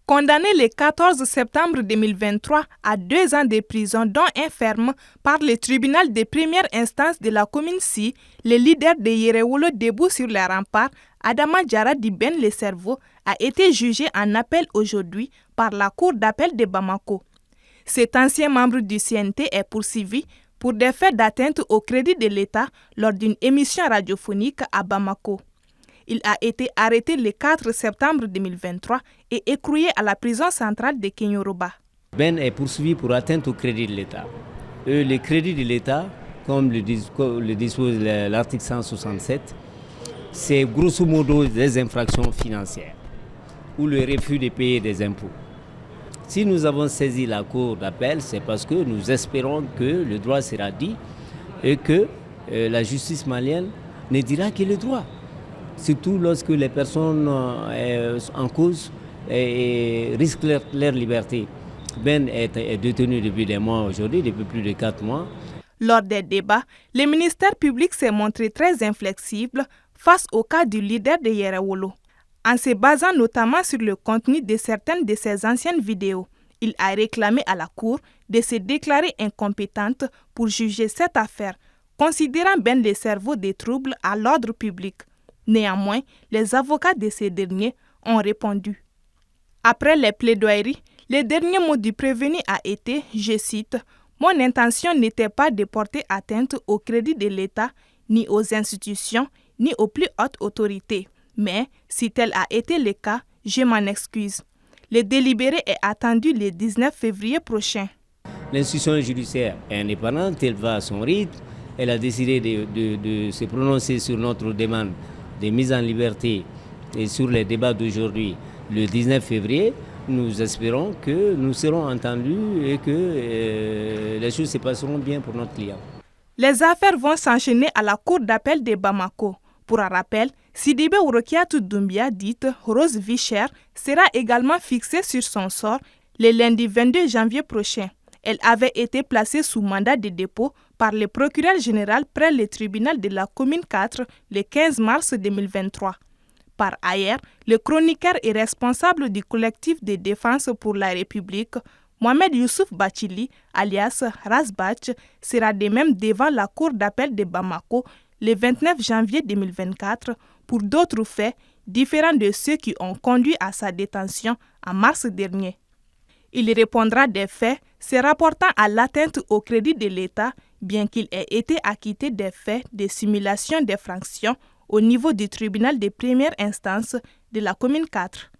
Condamné le 14 septembre 2023 à 2 ans de prison dont un ferme par le tribunal de première instance de la commune Si, le leader de Yerewolo debout sur les remparts, Adama Diarra Ben Le Cerveau, a été jugé en appel aujourd'hui par la cour d'appel de Bamako. Cet ancien membre du CNT est poursuivi pour des faits d'atteinte au crédit de l'État lors d'une émission radiophonique à Bamako. Il a été arrêté le 4 septembre 2023 et écroué à la prison centrale de Kenyoroba. Ben est poursuivi pour atteinte au crédit de l'État. Le crédit de l'État, comme le dispose l'article 167, c'est grosso modo des infractions financières ou le refus de payer des impôts. Si nous avons saisi la cour d'appel, c'est parce que nous espérons que le droit sera dit et que la justice malienne ne dira que le droit. Surtout lorsque les personnes en cause risquent leur liberté. Ben est détenu depuis des mois aujourd'hui, depuis plus de 4 mois. Lors des débats, le ministère public s'est montré très inflexible face au cas du leader de Yerewolo. En se basant notamment sur le contenu de certaines de ses anciennes vidéos, il a réclamé à la Cour de se déclarer incompétente pour juger cette affaire, considérant Ben Le Cerveau des troubles à l'ordre public. Néanmoins, les avocats de ces derniers ont répondu. Après les plaidoyeries, le dernier mot du prévenu a été, je cite, « Mon intention n'était pas de porter atteinte au crédit de l'État, ni aux institutions, ni aux plus hautes autorités. Mais, si tel a été le cas, je m'en excuse. » Le délibéré est attendu le 19 février prochain. L'institution judiciaire est indépendante, elle va à son rythme. Elle a décidé de se prononcer sur notre demande de mise en liberté et sur les débats d'aujourd'hui, le 19 février. Nous espérons que nous serons entendus et que les choses se passeront bien pour notre client. Les affaires vont s'enchaîner à la cour d'appel de Bamako. Pour un rappel, Sidibé Ourokiatou Doumbia, dite Rose Vichère, sera également fixée sur son sort le lundi 22 janvier prochain. Elle avait été placée sous mandat de dépôt par le procureur général près le tribunal de la commune 4 le 15 mars 2023. Par ailleurs, le chroniqueur et responsable du collectif de défense pour la République, Mohamed Youssouf Bachili, alias Razbach, sera de même devant la cour d'appel de Bamako le 29 janvier 2024 pour d'autres faits différents de ceux qui ont conduit à sa détention en mars dernier. Il répondra des faits se rapportant à l'atteinte au crédit de l'État, bien qu'il ait été acquitté des faits de simulation d'effraction au niveau du tribunal de première instance de la commune 4.